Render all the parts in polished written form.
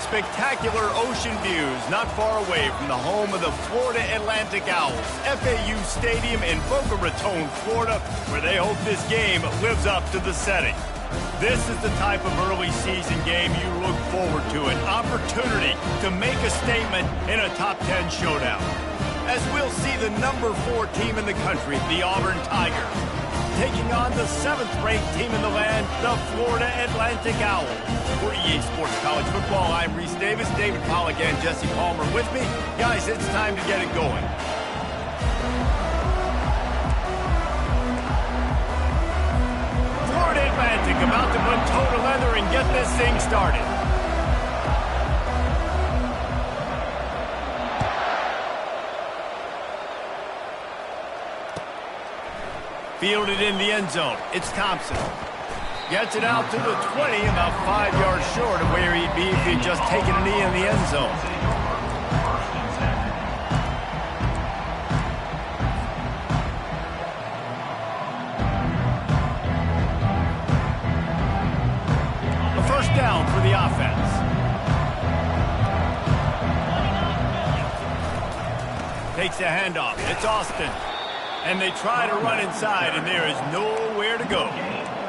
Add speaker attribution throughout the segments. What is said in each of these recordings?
Speaker 1: spectacular ocean views not far away from the home of the Florida Atlantic Owls, FAU Stadium in Boca Raton, Florida, where they hope this game lives up to the setting. This is the type of early season game you look forward to, an opportunity to make a statement in a top 10 showdown. As we'll see the number 4 team in the country, the Auburn Tigers, taking on the 7th-ranked team in the land, the Florida Atlantic Owls. For EA Sports College Football, I'm Reese Davis, David Pollack, and Jesse Palmer with me. Guys, it's time to get it going. Florida Atlantic about to put toe to leather and get this thing started. Fielded in the end zone. It's Thompson. Gets it out to the 20, about 5 yards short of where he'd be if he'd just taken a knee in the end zone. A first down for the offense. Takes a handoff. It's Austin. And they try to run inside, and there is nowhere to go.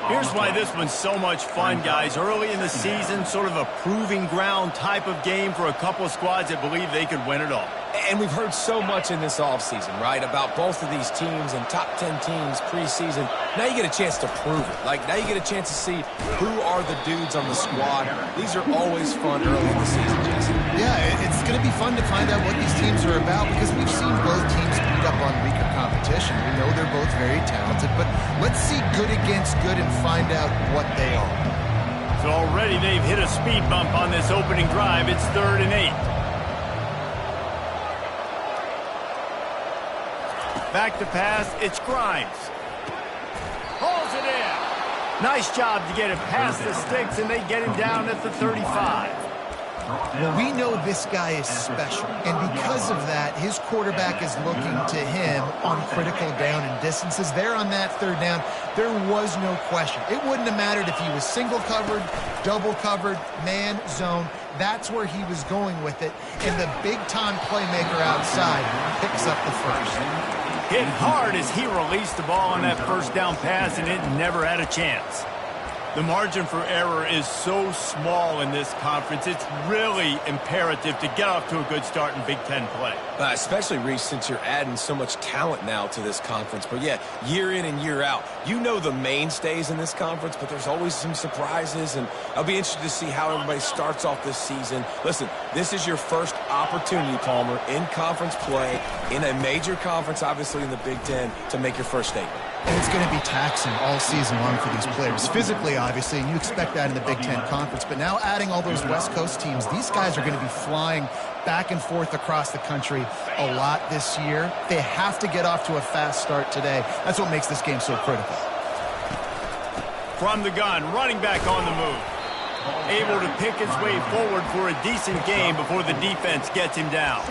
Speaker 1: Here's why this one's so much fun, guys. Early in the season, sort of a proving ground type of game for a couple of squads that believe they could win it all.
Speaker 2: And we've heard so much in this offseason, right, about both of these teams and top 10 teams preseason. Now you get a chance to prove it. Like, now you get a chance to see who are the dudes on the squad. These are always fun early in the season, Jesse.
Speaker 3: Yeah, it's going to be fun to find out what these teams are about because we've seen both teams beat up on weaker competition. We know they're both very talented, but let's see good against good and find out what they are.
Speaker 1: So already they've hit a speed bump on this opening drive. It's 3rd and 8. Back to pass, it's Grimes. Hauls it in. Nice job to get it past the sticks, and they get him down at the 35.
Speaker 3: We know this guy is special, and because of that, his quarterback is looking to him on critical down and distances. There on that 3rd down, there was no question. It wouldn't have mattered if he was single covered, double covered, man, zone. That's where he was going with it, and the big-time playmaker outside picks up the first.
Speaker 1: Hit hard as he released the ball on that first down pass, and it never had a chance. The margin for error is so small in this conference, it's really imperative to get off to a good start in Big Ten play.
Speaker 2: Especially, Reese, since you're adding so much talent now to this conference. But, yeah, year in and year out, you know the mainstays in this conference, but there's always some surprises, and I'll be interested to see how everybody starts off this season. Listen, this is your first opportunity, Palmer, in conference play, in a major conference, obviously in the Big Ten, to make your first statement.
Speaker 3: And it's going to be taxing all season long for these players. Physically, obviously, and you expect that in the Big Ten Conference. But now adding all those West Coast teams, these guys are going to be flying back and forth across the country a lot this year. They have to get off to a fast start today. That's what makes this game so critical.
Speaker 1: From the gun, running back on the move. Able to pick his way forward for a decent game before the defense gets him down.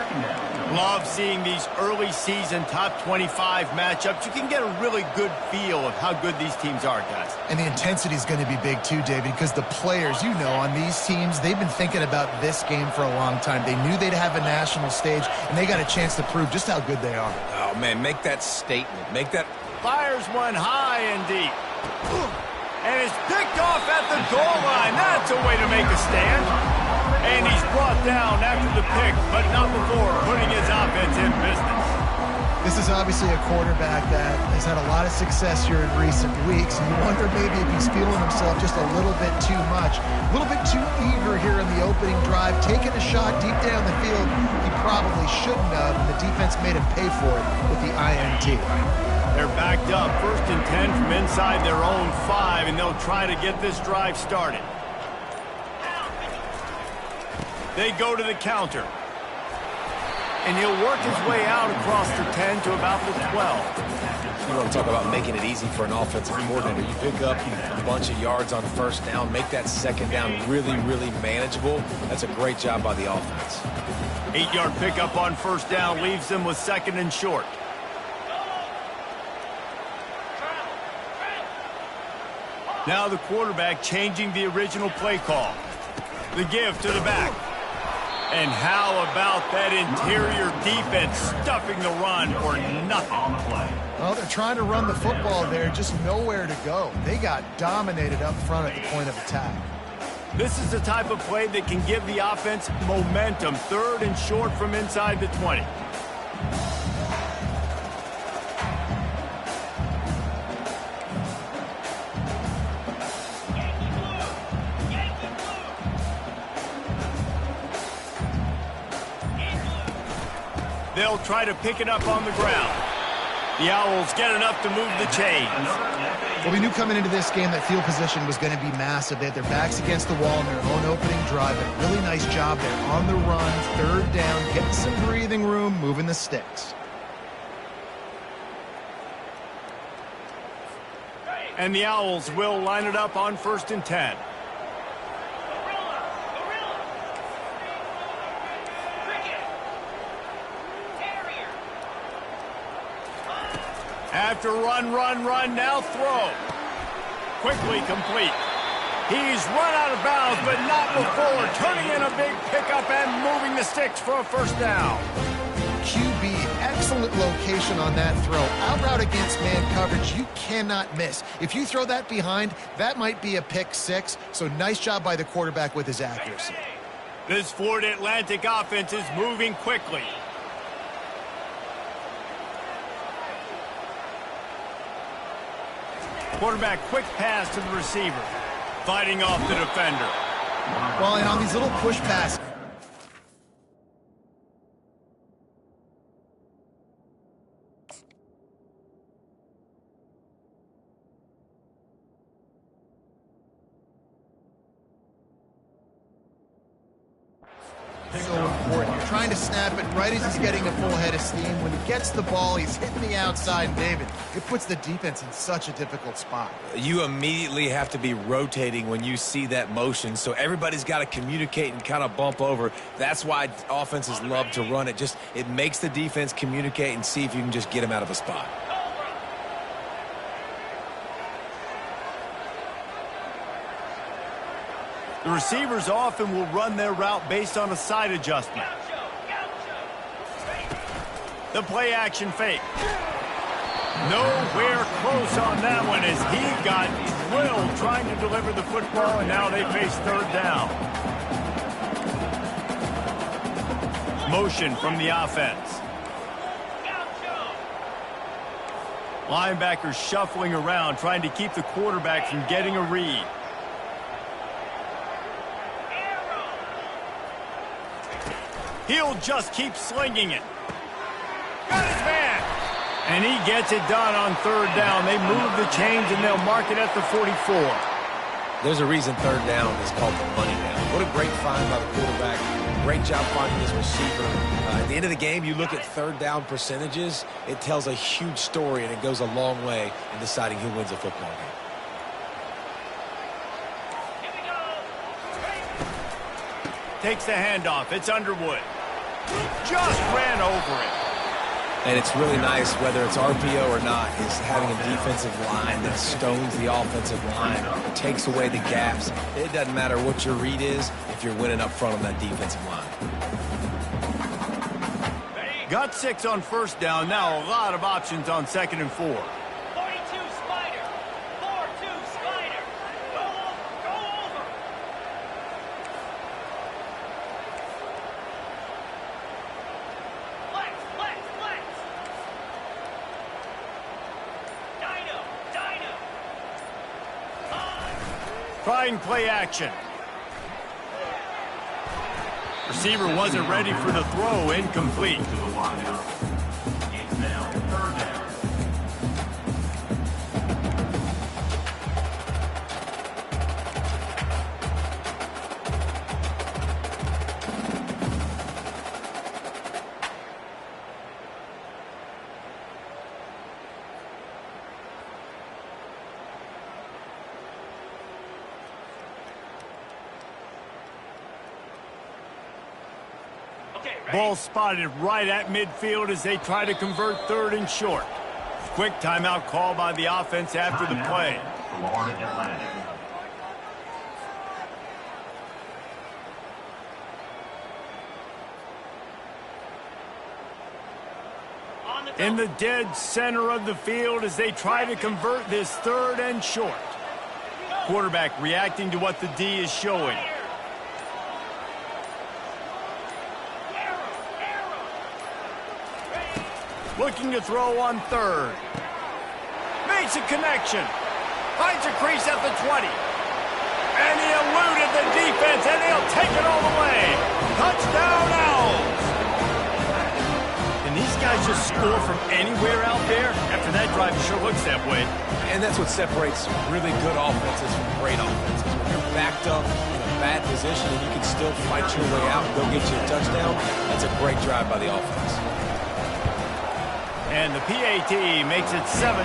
Speaker 1: Love seeing these early season top 25 matchups. You can get a really good feel of how good these teams are, guys.
Speaker 3: And the intensity is going to be big too, David, because the players, you know, on these teams, they've been thinking about this game for a long time. They knew they'd have a national stage, and they got a chance to prove just how good they are.
Speaker 2: Oh, man, make that statement. Make that.
Speaker 1: Fires one high and deep. And it's picked off at the goal line. That's a way to make a stand. And he's brought down after the pick, but not before putting his offense in business.
Speaker 3: This is obviously a quarterback that has had a lot of success here in recent weeks, and you wonder maybe if he's feeling himself just a little bit too much, a little bit too eager here in the opening drive, taking a shot deep down the field he probably shouldn't have, and the defense made him pay for it with the INT.
Speaker 1: They're backed up, 1st and 10 from inside their own 5, and they'll try to get this drive started. They go to the counter. And he'll work his way out across the 10 to about the 12.
Speaker 2: You want to talk about making it easy for an offensive coordinator. You pick up a bunch of yards on 1st down, make that 2nd down really, really manageable. That's a great job by the offense.
Speaker 1: 8-yard pickup on 1st down leaves them with 2nd and short. Now the quarterback changing the original play call. The give to the back. And how about that interior defense stuffing the run for nothing?
Speaker 3: Well, they're trying to run the football there, just nowhere to go. They got dominated up front at the point of attack.
Speaker 1: This is the type of play that can give the offense momentum. 3rd and short from inside the 20. They'll try to pick it up on the ground. The Owls get enough to move the chains.
Speaker 3: Well, we knew coming into this game that field position was going to be massive. They had their backs against the wall in their own opening drive. A really nice job there on the run, 3rd down, getting some breathing room, moving the sticks.
Speaker 1: And the Owls will line it up on 1st and 10. After run, now throw. Quickly complete. He's run out of bounds, but not before turning in a big pickup and moving the sticks for a 1st down.
Speaker 3: QB, excellent location on that throw. Out route against man coverage, you cannot miss. If you throw that behind, that might be a pick 6. So nice job by the quarterback with his accuracy.
Speaker 1: This Florida Atlantic offense is moving quickly. Quarterback quick pass to the receiver. Fighting off the defender.
Speaker 3: Well, and on these little push passes, so important. You're trying to snap it right as he's getting a full head of steam. When he gets the ball, he's hitting the outside, and David, it puts the defense in such a difficult spot.
Speaker 2: You immediately have to be rotating when you see that motion, so everybody's got to communicate and kind of bump over. That's why offenses love to run it. It makes the defense communicate and see if you can just get him out of a spot.
Speaker 1: The receivers often will run their route based on a side adjustment. The play action fake. Nowhere close on that one as he got drilled trying to deliver the football, and now they face 3rd down. Motion from the offense. Linebackers shuffling around trying to keep the quarterback from getting a read. He'll just keep slinging it. Got his man. And he gets it done on 3rd down. They move the chains, and they'll mark it at the 44.
Speaker 2: There's a reason 3rd down is called the money down. What a great find by the quarterback. Great job finding his receiver. At the end of the game, you look at 3rd down percentages. It tells a huge story, and it goes a long way in deciding who wins a football game.
Speaker 1: Takes the handoff. It's Underwood. Just ran over it.
Speaker 2: And it's really nice, whether it's RPO or not, is having a defensive line that stones the offensive line, takes away the gaps. It doesn't matter what your read is if you're winning up front on that defensive line.
Speaker 1: Got 6 on 1st down. Now a lot of options on 2nd and 4. Trying play action. Receiver wasn't ready for the throw. Incomplete. Ball spotted right at midfield as they try to convert 3rd and short. Quick timeout call by the offense after the play. In the dead center of the field as they try to convert this 3rd and short. Quarterback reacting to what the D is showing. Looking to throw on 3rd. Makes a connection. Finds a crease at the 20. And he eluded the defense, and he'll take it all the way. Touchdown, Owls. And these guys just score from anywhere out there. After that drive, it sure looks that way.
Speaker 2: And that's what separates really good offenses from great offenses. When you're backed up in a bad position and you can still fight your way out and go get you a touchdown, that's a great drive by the offense.
Speaker 1: And the PAT makes it 7-0.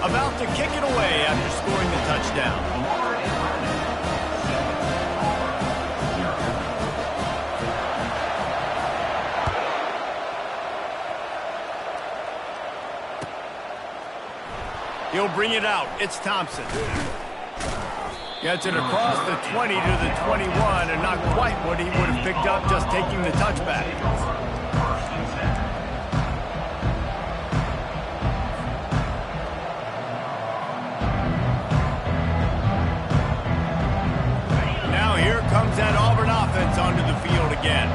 Speaker 1: About to kick it away after scoring the touchdown. He'll bring it out. It's Thompson. Gets it across the 20 to the 21, and not quite what he would have picked up just taking the touchback. Comes that Auburn offense onto the field again.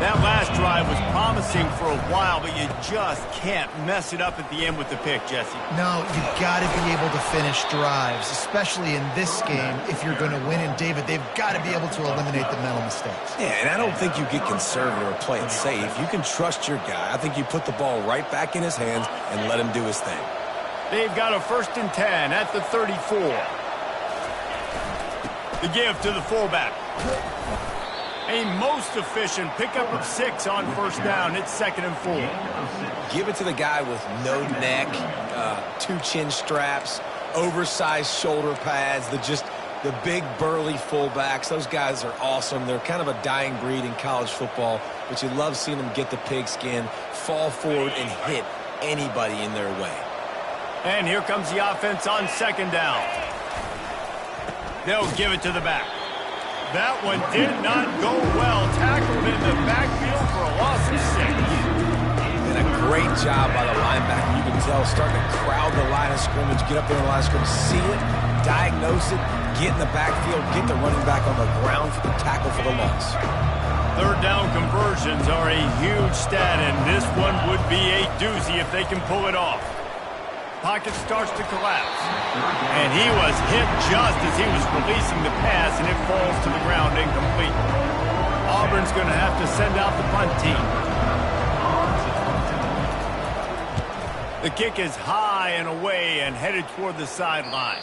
Speaker 1: That last drive was promising for a while, but you just can't mess it up at the end with the pick, Jesse.
Speaker 3: No, you've got to be able to finish drives, especially in this game if you're going to win. And, David, they've got to be able to eliminate the mental mistakes.
Speaker 2: Yeah, and I don't think you get conservative or play it safe. You can trust your guy. I think you put the ball right back in his hands and let him do his thing.
Speaker 1: They've got a 1st and 10 at the 34. The give to the fullback. A most efficient pickup of 6 on 1st down. It's 2nd and 4.
Speaker 2: Give it to the guy with no neck, 2 chin straps, oversized shoulder pads, the big burly fullbacks. Those guys are awesome. They're kind of a dying breed in college football, but you love seeing them get the pigskin, fall forward, and hit anybody in their way.
Speaker 1: And here comes the offense on 2nd down. They'll give it to the back. That one did not go well. Tackled in the backfield for a loss of 6.
Speaker 2: And a great job by the linebacker. You can tell starting to crowd the line of scrimmage, get up there in the line of scrimmage, see it, diagnose it, get in the backfield, get the running back on the ground for the tackle for the loss.
Speaker 1: 3rd down conversions are a huge stat, and this one would be a doozy if they can pull it off. Pocket starts to collapse. And he was hit just as he was releasing the pass, and it falls to the ground incomplete. Auburn's going to have to send out the punt team. The kick is high and away and headed toward the sideline.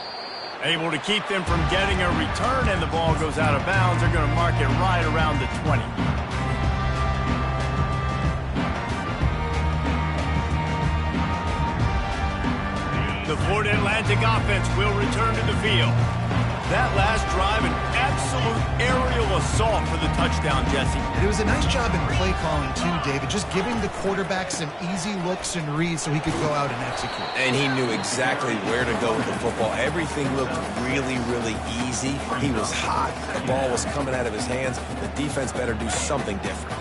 Speaker 1: Able to keep them from getting a return, and the ball goes out of bounds. They're going to mark it right around the 20. The Florida Atlantic offense will return to the field. That last drive, an absolute aerial assault for the touchdown, Jesse.
Speaker 3: And it was a nice job in play calling, too, David, just giving the quarterback some easy looks and reads so he could go out and execute.
Speaker 2: And he knew exactly where to go with the football. Everything looked really, really easy. He was hot. The ball was coming out of his hands. The defense better do something different.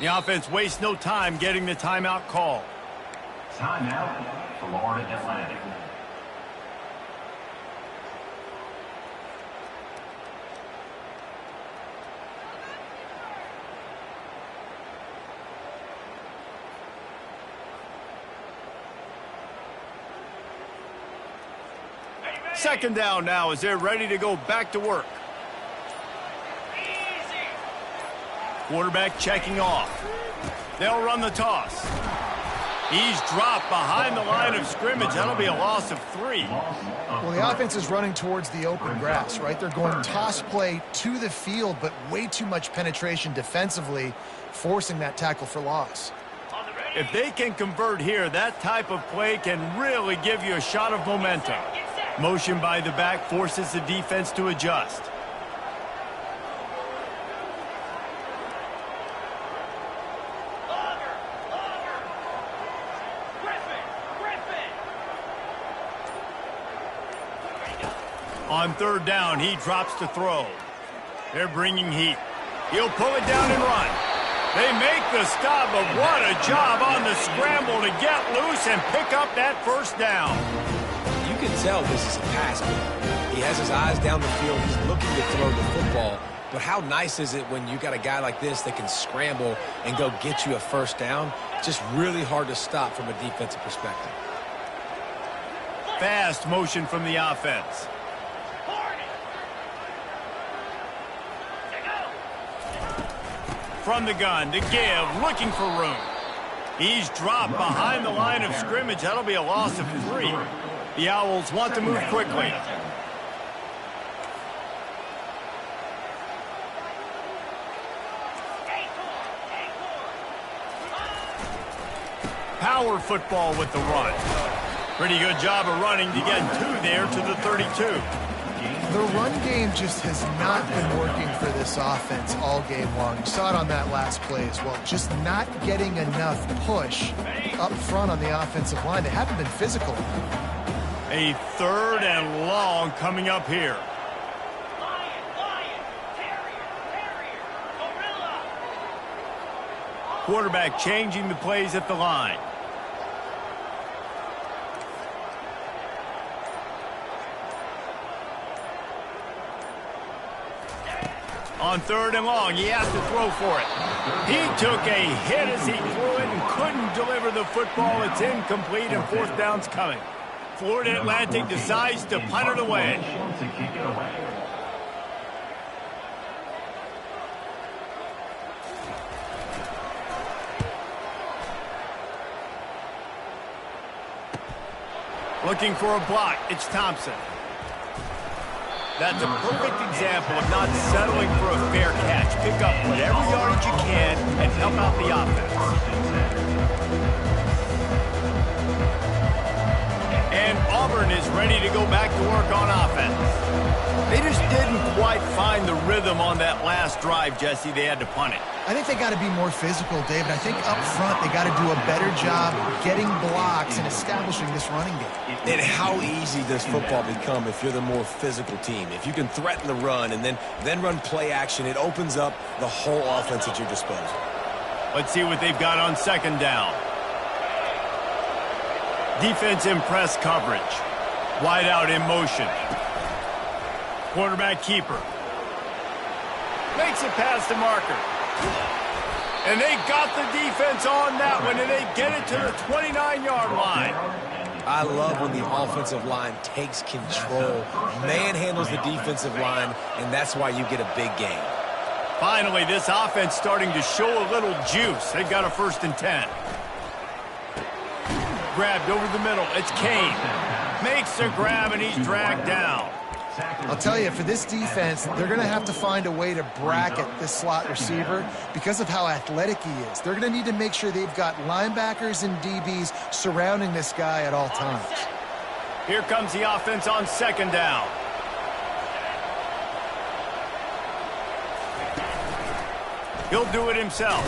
Speaker 1: The offense wastes no time getting the timeout call.
Speaker 4: Timeout, Florida Atlantic.
Speaker 1: Second down now as they're ready to go back to work. Quarterback checking off. They'll run the toss. He's dropped behind the line of scrimmage. That'll be a loss of 3.
Speaker 3: Well, the offense is running towards the open grass, right? They're going toss play to the field, but way too much penetration defensively, forcing that tackle for loss.
Speaker 1: If they can convert here, that type of play can really give you a shot of momentum. Motion by the back forces the defense to adjust. On third down, he drops to throw. They're bringing heat. He'll pull it down and run. They make the stop, but what a job on the scramble to get loose and pick up that first down.
Speaker 2: You can tell this is a pass play. He has his eyes down the field. He's looking to throw the football. But how nice is it when you got a guy like this that can scramble and go get you a first down? It's just really hard to stop from a defensive perspective.
Speaker 1: Fast motion from the offense. From the gun to give, looking for room. He's dropped behind the line of scrimmage. That'll be a loss of 3. The Owls want to move quickly. Power football with the run. Pretty good job of running to get 2 there to the 32.
Speaker 3: The run game just has not been working for this offense all game long. You saw it on that last play as well. Just not getting enough push up front on the offensive line. They haven't been physical.
Speaker 1: A 3rd and long coming up here. Quarterback changing the plays at the line. On 3rd and long, he has to throw for it. He took a hit as he threw it and couldn't deliver the football. It's incomplete and 4th down's coming. Florida Atlantic decides to punt it away. Looking for a block. It's Thompson. That's a perfect example of not settling for a fair catch. Pick up whatever yardage you can and help out the offense. And Auburn is ready to go back to work on offense. They just didn't quite find the rhythm on that last drive, Jesse. They had to punt it.
Speaker 3: I think they got to be more physical, David. I think up front they got to do a better job getting blocks and establishing this running game.
Speaker 2: And how easy does football become if you're the more physical team? If you can threaten the run and then run play action, it opens up the whole offense at your disposal.
Speaker 1: Let's see what they've got on 2nd down. Defense in press coverage. Wide out in motion. Quarterback keeper. Makes it past the marker. And they got the defense on that one, and they get it to the 29-yard line.
Speaker 2: I love when the offensive line takes control, manhandles the defensive line, and that's why you get a big gain.
Speaker 1: Finally, this offense starting to show a little juice. They've got a 1st and 10. Grabbed over the middle. It's Kane. Makes the grab, and he's dragged down.
Speaker 3: I'll tell you, for this defense, they're going to have to find a way to bracket this slot receiver because of how athletic he is. They're going to need to make sure they've got linebackers and DBs surrounding this guy at all times.
Speaker 1: Here comes the offense on 2nd down. He'll do it himself.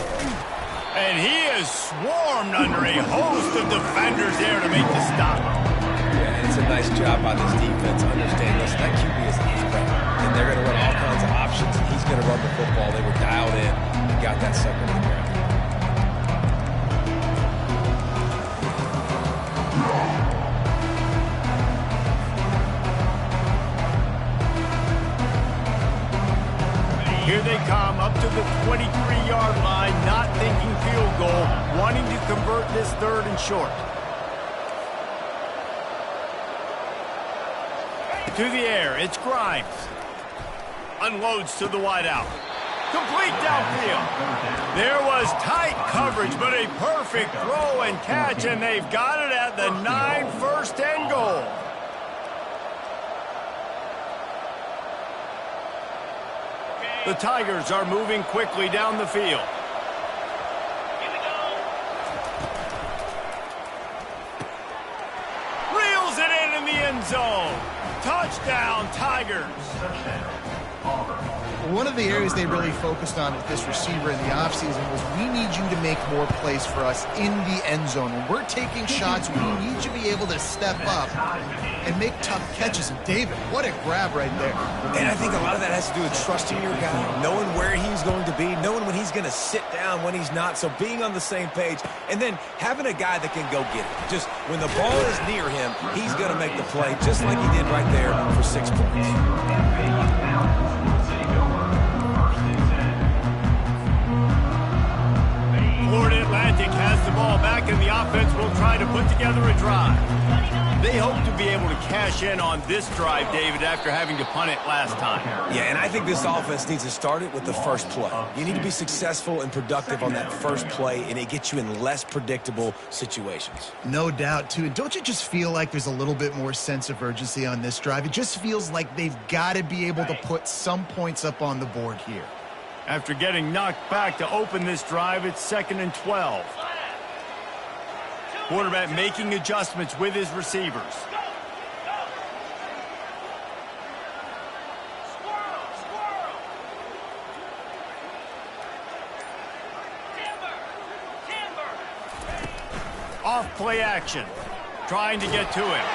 Speaker 1: And he is swarmed under a host of defenders there to make the stop.
Speaker 2: Yeah, it's a nice job by this defense. Understand this. That QB is the threat. And they're going to run all kinds of options, and he's going to run the football. They were dialed in and got that sucker to the ground.
Speaker 1: Here they come up to the 23-yard line, not thinking field goal, wanting to convert this 3rd and short. To the air, it's Grimes. Unloads to the wideout. Complete downfield. There was tight coverage, but a perfect throw and catch, and they've got it at the 9, first and goal. The Tigers are moving quickly down the field. Reels it in the end zone. Touchdown, Tigers.
Speaker 3: One of the areas they really focused on with this receiver in the offseason was we need you to make more plays for us in the end zone. When we're taking shots, we need you to be able to step up and make tough catches. And David, what a grab right there.
Speaker 2: And I think a lot of that has to do with trusting your guy, knowing where he's going to be, knowing when he's going to sit down, when he's not, so being on the same page, and then having a guy that can go get it. Just when the ball is near him, he's going to make the play, just like he did right there for 6 points.
Speaker 1: Florida Atlantic has the ball back, and the offense will try to put together a drive. They hope to be able to cash in on this drive, David, after having to punt it last time.
Speaker 2: Yeah, and I think this offense needs to start it with the first play. You need to be successful and productive on that first play, and it gets you in less predictable situations.
Speaker 3: No doubt, too. And don't you just feel like there's a little bit more sense of urgency on this drive? It just feels like they've got to be able to put some points up on the board here.
Speaker 1: After getting knocked back to open this drive, it's 2nd and 12. Quarterback making adjustments with his receivers. Off play action. Trying to get to him.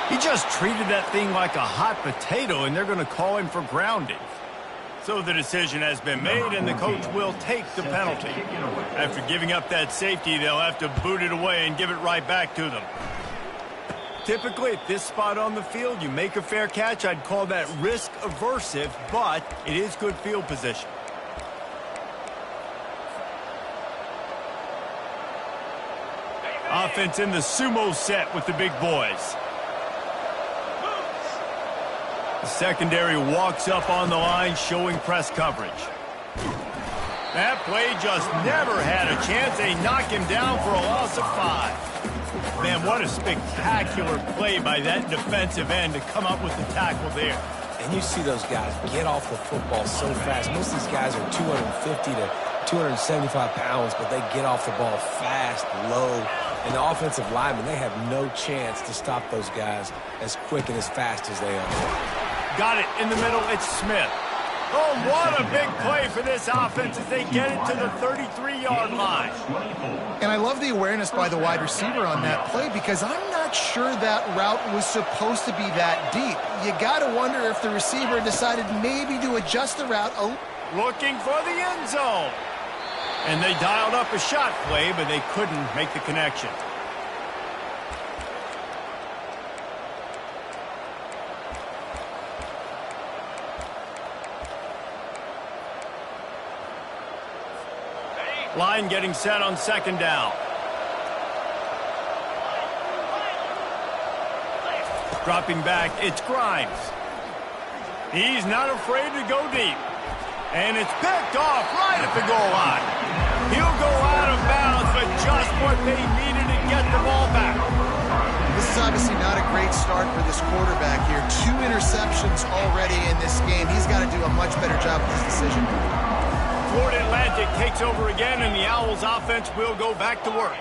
Speaker 1: He just treated that thing like a hot potato, and they're going to call him for grounding. So the decision has been made, and the coach will take the penalty. After giving up that safety, they'll have to boot it away and give it right back to them. Typically, at this spot on the field, you make a fair catch. I'd call that risk-aversive, but it is good field position. Offense in the sumo set with the big boys. The secondary walks up on the line, showing press coverage. That play just never had a chance. They knock him down for a loss of 5. Man, what a spectacular play by that defensive end to come up with the tackle there.
Speaker 2: And you see those guys get off the football so fast. Most of these guys are 250 to 275 pounds, but they get off the ball fast, low. And the offensive linemen, they have no chance to stop those guys as quick and as fast as they are.
Speaker 1: Got it in the middle. It's Smith. Oh, what a big play for this offense as they get it to the 33-yard line.
Speaker 3: And I love the awareness by the wide receiver on that play because I'm not sure that route was supposed to be that deep. You got to wonder if the receiver decided maybe to adjust the route.
Speaker 1: Looking for the end zone. And they dialed up a shot play, but they couldn't make the connection. Line getting set on 2nd down. Dropping back, it's Grimes. He's not afraid to go deep. And it's picked off right at the goal line. He'll go out of bounds, but just what they needed to get the ball back.
Speaker 3: This is obviously not a great start for this quarterback here. 2 interceptions already in this game. He's got to do a much better job with this decision.
Speaker 1: Florida Atlantic takes over again, and the Owls offense will go back to work.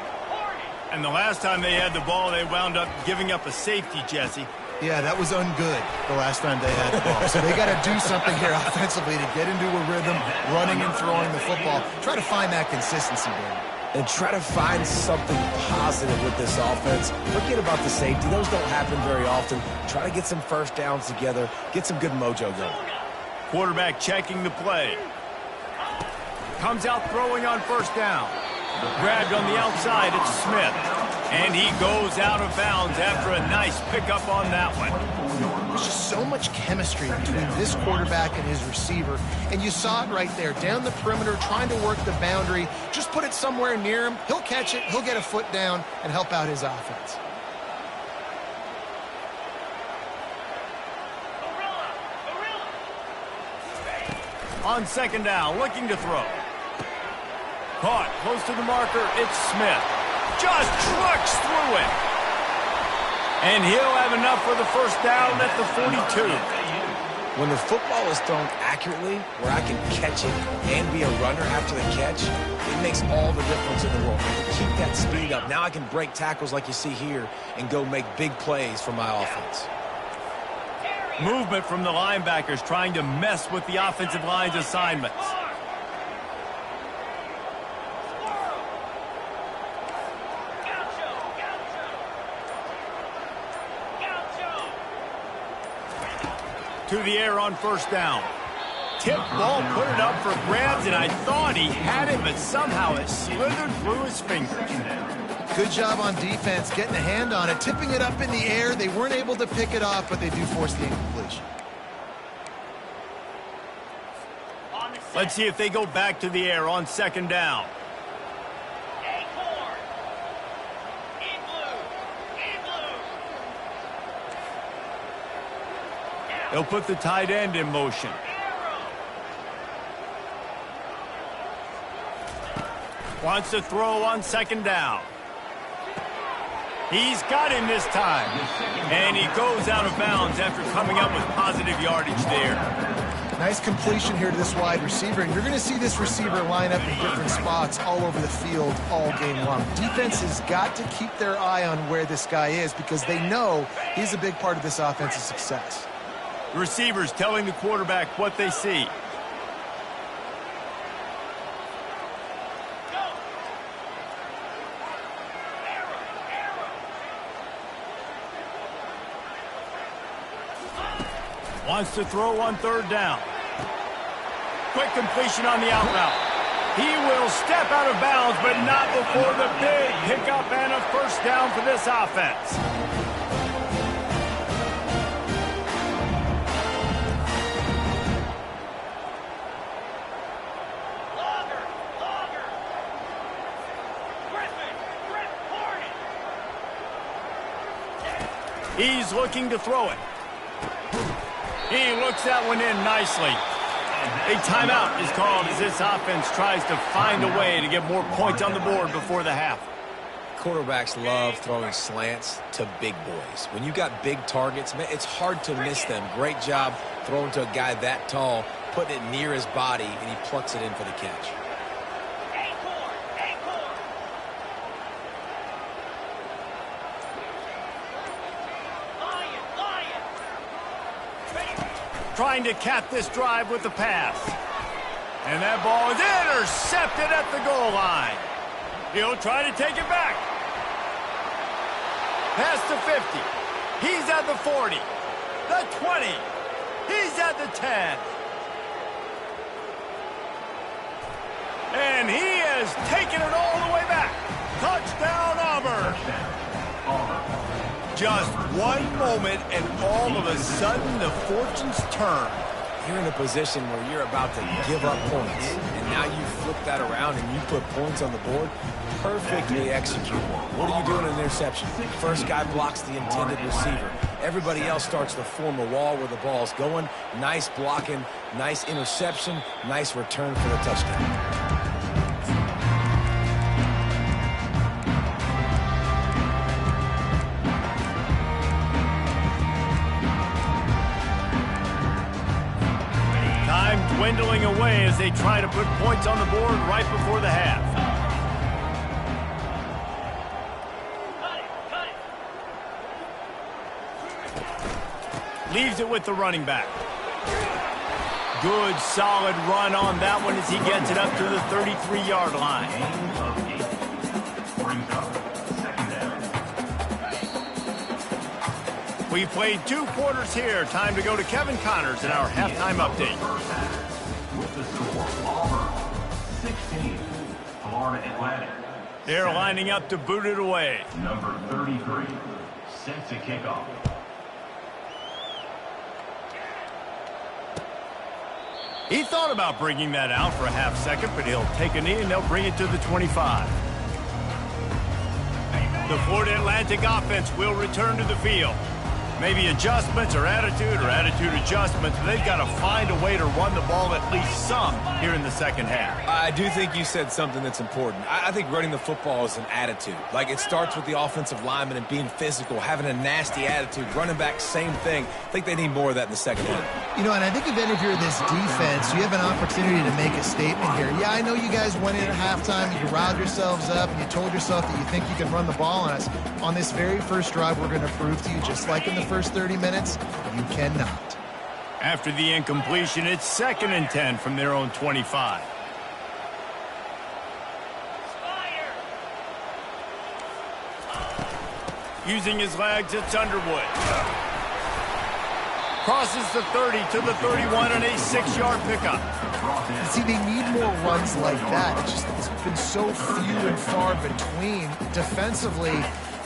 Speaker 1: And the last time they had the ball, they wound up giving up a safety, Jesse.
Speaker 3: Yeah, that was ungood the last time they had the ball. So they got to do something here offensively to get into a rhythm, running and throwing the football. Try to find that consistency, David.
Speaker 2: And try to find something positive with this offense. Forget about the safety. Those don't happen very often. Try to get some first downs together. Get some good mojo going.
Speaker 1: Quarterback checking the play. Comes out throwing on 1st down. Grabbed on the outside, it's Smith. And he goes out of bounds after a nice pickup on that one.
Speaker 3: There's just so much chemistry between this quarterback and his receiver. And you saw it right there, down the perimeter, trying to work the boundary. Just put it somewhere near him. He'll catch it, he'll get a foot down, and help out his offense.
Speaker 1: On second down, looking to throw. Caught close to the marker. It's Smith. Just trucks through it. And he'll have enough for the first down at the 42.
Speaker 2: When the football is thrown accurately, where I can catch it and be a runner after the catch, it makes all the difference in the world. I can keep that speed up. Now I can break tackles like you see here and go make big plays for my offense.
Speaker 1: Movement from the linebackers trying to mess with the offensive line's assignments. To the air on first down. Tip ball, put it up for grabs, and I thought he had it, but somehow it slithered through his fingers.
Speaker 3: Good job on defense, getting a hand on it, tipping it up in the air. They weren't able to pick it off, but they do force the incompletion.
Speaker 1: Let's see if they go back to the air on second down. They'll put the tight end in motion. Wants to throw on second down. He's got him this time. And he goes out of bounds after coming up with positive yardage there.
Speaker 3: Nice completion here to this wide receiver. And you're going to see this receiver line up in different spots all over the field all game long. Defense has got to keep their eye on where this guy is because they know he's a big part of this offense's success.
Speaker 1: Receivers telling the quarterback what they see. Wants to throw on third down. Quick completion on the out route. He will step out of bounds, but not before the big pickup and a first down for this offense. He's looking to throw it. He looks that one in nicely. A timeout is called as this offense tries to find a way to get more points on the board before the half.
Speaker 2: Quarterbacks love throwing slants to big boys. When you got big targets, it's hard to miss them. Great job throwing to a guy that tall, putting it near his body, and he plucks it in for the catch.
Speaker 1: Trying to cap this drive with the pass. And that ball is intercepted at the goal line. He'll try to take it back. Past the 50. He's at the 40. The 20. He's at the 10. And he has taken it all the way back. Touchdown, Auburn. Just one moment, and all of a sudden, the fortunes turn.
Speaker 2: You're in a position where you're about to give up points, and now you flip that around and you put points on the board. Perfectly executed. What are you doing in an interception? First guy blocks the intended receiver. Everybody else starts to form a wall where the ball's going. Nice blocking, nice interception, nice return for the touchdown.
Speaker 1: Dwindling away as they try to put points on the board right before the half. Leaves it with the running back. Good, solid run on that one as he gets it up to the 33-yard line. We played 2 quarters here. Time to go to Kevin Connors in our halftime update.
Speaker 4: With the score, Auburn 16, Florida Atlantic.
Speaker 1: They're lining up to boot it away.
Speaker 4: Number 33, set to kick off.
Speaker 1: He thought about bringing that out for a half second, but he'll take a knee and they'll bring it to the 25. The Florida Atlantic offense will return to the field. Maybe adjustments or attitude adjustments. They've got to find a way to run the ball at least some here in the second half.
Speaker 2: I do think you said something that's important. I think running the football is an attitude. Like, it starts with the offensive lineman and being physical, having a nasty attitude. Running back, same thing. I think they need more of that in the second half.
Speaker 3: You know, and I think if you're this defense, you have an opportunity to make a statement here. Yeah, I know you guys went in at halftime, you riled yourselves up, and you told yourself that you think you can run the ball on us. On this very first drive, we're going to prove to you, just like in the first 30 minutes, you cannot.
Speaker 1: After the incompletion, it's 2nd and 10 from their own 25. Using his legs, it's Underwood. Crosses the 30 to the 31 on a 6-yard pickup.
Speaker 3: See, they need more runs like that. It's been so few and far between. Defensively,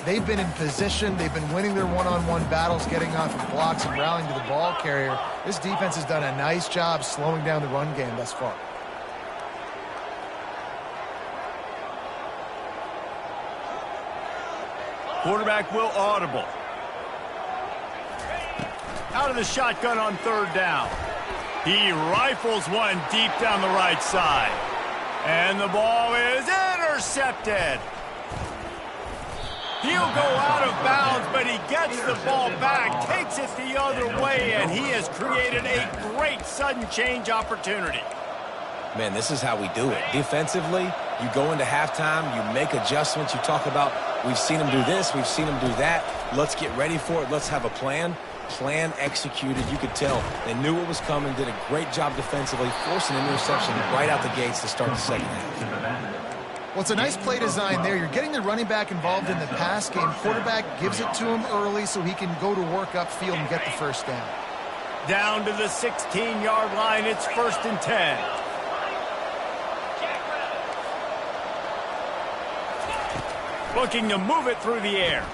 Speaker 3: they've been in position. They've been winning their one-on-one battles, getting off of blocks and rallying to the ball carrier. This defense has done a nice job slowing down the run game thus far.
Speaker 1: Quarterback will audible. Out of the shotgun on 3rd down. He rifles one deep down the right side. And the ball is intercepted. He'll go out of bounds, but he gets the ball back, takes it the other way, and he has created a great sudden change opportunity.
Speaker 2: Man, this is how we do it. Defensively, you go into halftime, you make adjustments. You talk about, we've seen them do this, we've seen them do that. Let's get ready for it. Let's have a plan. Plan executed. You could tell they knew what was coming, did a great job defensively, forcing an interception right out the gates to start the second half.
Speaker 3: Well, it's a nice play design there. You're getting the running back involved in the pass game. Quarterback gives it to him early so he can go to work upfield and get the first down.
Speaker 1: Down to the 16-yard line. It's 1st and 10. Looking to move it through the air.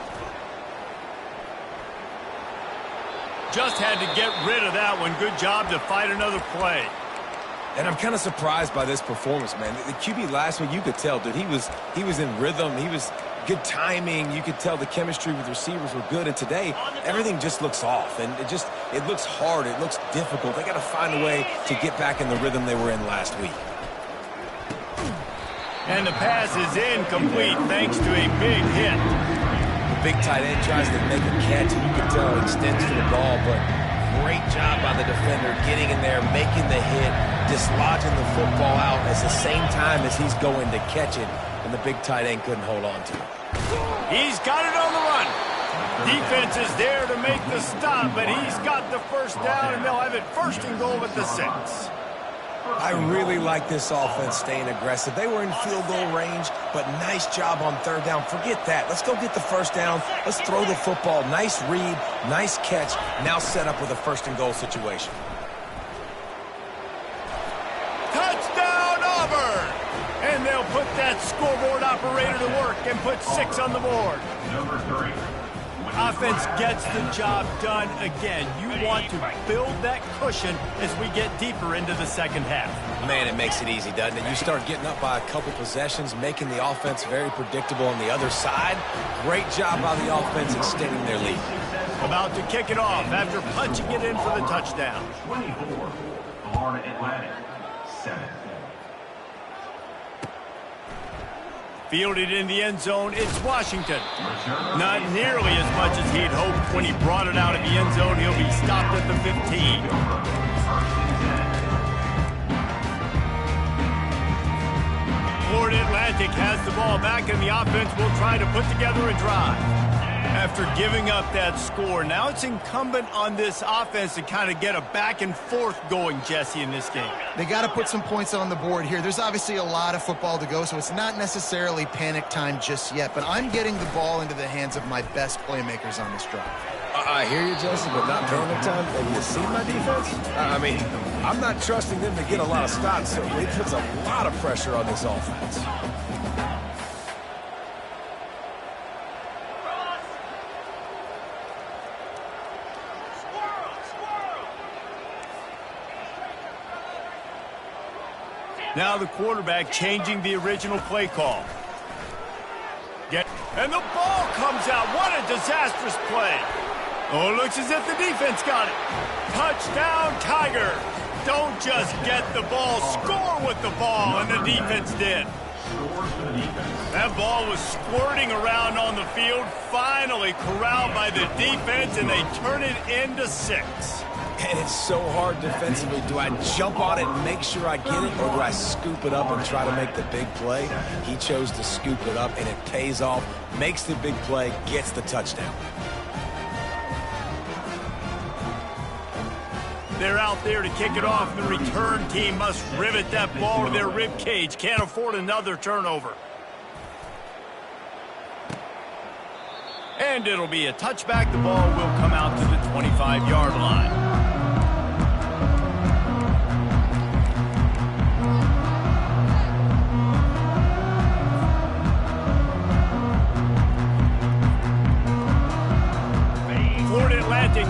Speaker 1: Just had to get rid of that one. Good job to fight another play.
Speaker 2: And I'm kind of surprised by this performance, man. The QB last week, you could tell, dude, he was in rhythm. He was good timing. You could tell the chemistry with receivers were good. And today, everything just looks off. And it looks hard. It looks difficult. They got to find a way to get back in the rhythm they were in last week.
Speaker 1: And the pass is incomplete thanks to a big hit.
Speaker 2: Big tight end tries to make a catch, and you can tell he extends to the ball, but great job by the defender getting in there, making the hit, dislodging the football out at the same time as he's going to catch it, and the big tight end couldn't hold on to it.
Speaker 1: He's got it on the run. Defense is there to make the stop, but he's got the first down, and they'll have it 1st and goal at the 6.
Speaker 2: I really like this offense staying aggressive. They were in field goal range, but nice job on 3rd down. Forget that. Let's go get the first down. Let's throw the football. Nice read, nice catch. Now set up with a 1st and goal situation.
Speaker 1: Touchdown, Auburn! And they'll put that scoreboard operator to work and put 6 on the board.
Speaker 4: Number 3.
Speaker 1: Offense gets the job done again. You want to build that cushion as we get deeper into the second half.
Speaker 2: Man, it makes it easy, doesn't it? You start getting up by a couple possessions, making the offense very predictable on the other side. Great job by the offense extending their lead.
Speaker 1: About to kick it off after punching it in for the touchdown.
Speaker 4: 24, Florida Atlantic, 7.
Speaker 1: Fielded in the end zone, it's Washington. Not nearly as much as he'd hoped when he brought it out of the end zone. He'll be stopped at the 15. Florida Atlantic has the ball back, and the offense will try to put together a drive. After giving up that score, now it's incumbent on this offense to kind of get a back and forth going, Jesse, in this game.
Speaker 3: They got to put some points on the board here. There's obviously a lot of football to go, so it's not necessarily panic time just yet, but I'm getting the ball into the hands of my best playmakers on this drive.
Speaker 2: I hear you, Jesse, but not panic time. Have you seen my defense? I mean, I'm not trusting them to get a lot of stops, so it puts a lot of pressure on this offense.
Speaker 1: Now the quarterback changing the original play call. And the ball comes out. What a disastrous play. Oh, looks as if the defense got it. Touchdown, Tiger. Don't just get the ball, score with the ball, and the defense did. That ball was squirting around on the field, finally corralled by the defense, and they turn it into 6.
Speaker 2: And it's so hard defensively. Do I jump on it and make sure I get it, or do I scoop it up and try to make the big play? He chose to scoop it up, and it pays off, makes the big play, gets the touchdown.
Speaker 1: They're out there to kick it off. The return team must rivet that ball to their rib cage. Can't afford another turnover. And it'll be a touchback. The ball will come out to the 25-yard line.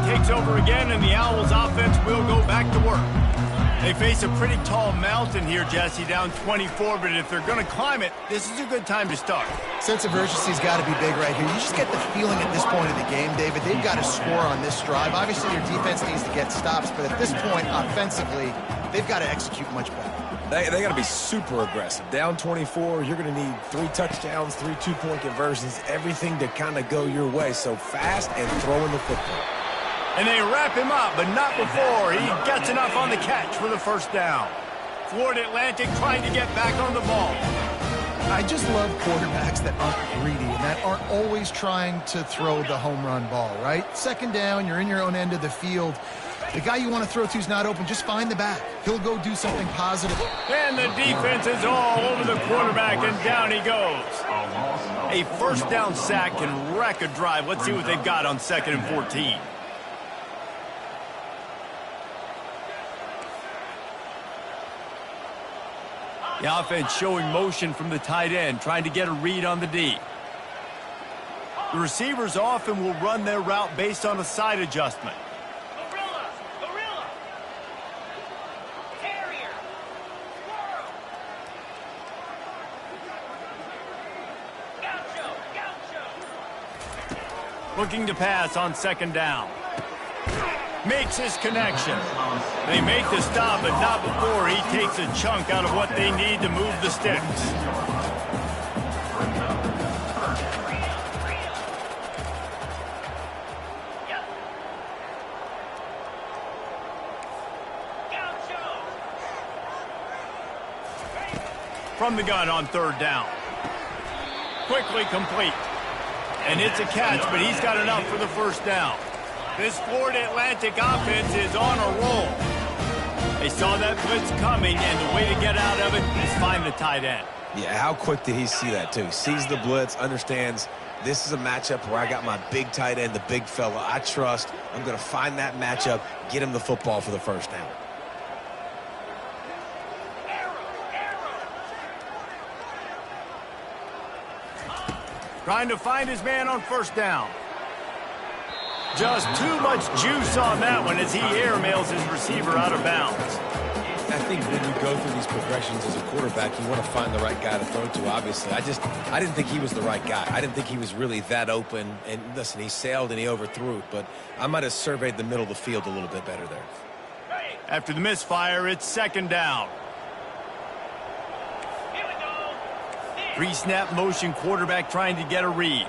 Speaker 1: Takes over again, and the Owls offense will go back to work. They face a pretty tall mountain here, Jesse, down 24, but if they're going to climb it, this is a good time to start.
Speaker 3: Sense of urgency's got to be big right here. You just get the feeling at this point of the game, David, they've got to score on this drive. Obviously, their defense needs to get stops, but at this point, offensively, they've got to execute much better.
Speaker 2: They got to be super aggressive. Down 24, you're going to need 3 touchdowns, 3 two-point conversions, everything to kind of go your way. So fast and throwing the football.
Speaker 1: And they wrap him up, but not before he gets enough on the catch for the first down. Florida Atlantic trying to get back on the ball.
Speaker 3: I just love quarterbacks that aren't greedy and that aren't always trying to throw the home run ball, right? Second down, you're in your own end of the field. The guy you want to throw to is not open. Just find the back. He'll go do something positive.
Speaker 1: And the defense is all over the quarterback, and down he goes. A first down sack can wreck a drive. Let's see what they've got on 2nd and 14. The offense showing motion from the tight end, trying to get a read on the D. The receivers often will run their route based on a side adjustment.
Speaker 5: Gorilla. Carrier. Squirrel. Gaucho.
Speaker 1: Looking to pass on 2nd down. Makes his connection. They make the stop, but not before he takes a chunk out of what they need to move the sticks. From the gun on 3rd down. Quickly complete. And it's a catch, but he's got enough for the first down. This Florida Atlantic offense is on a roll. They saw that blitz coming, and the way to get out of it is find the tight end.
Speaker 2: Yeah, how quick did he see that, too? He sees the blitz, understands this is a matchup where I got my big tight end, the big fella I trust. I'm going to find that matchup, get him the football for the first down.
Speaker 1: Trying to find his man on 1st down. Just too much juice on that one as he airmails his receiver out of bounds.
Speaker 2: I think when you go through these progressions as a quarterback, you want to find the right guy to throw to, obviously. I didn't think he was the right guy. I didn't think he was really that open. And listen, he sailed and he overthrew it, but I might have surveyed the middle of the field a little bit better there.
Speaker 1: After the misfire, it's 2nd down. 3-snap motion quarterback trying to get a read.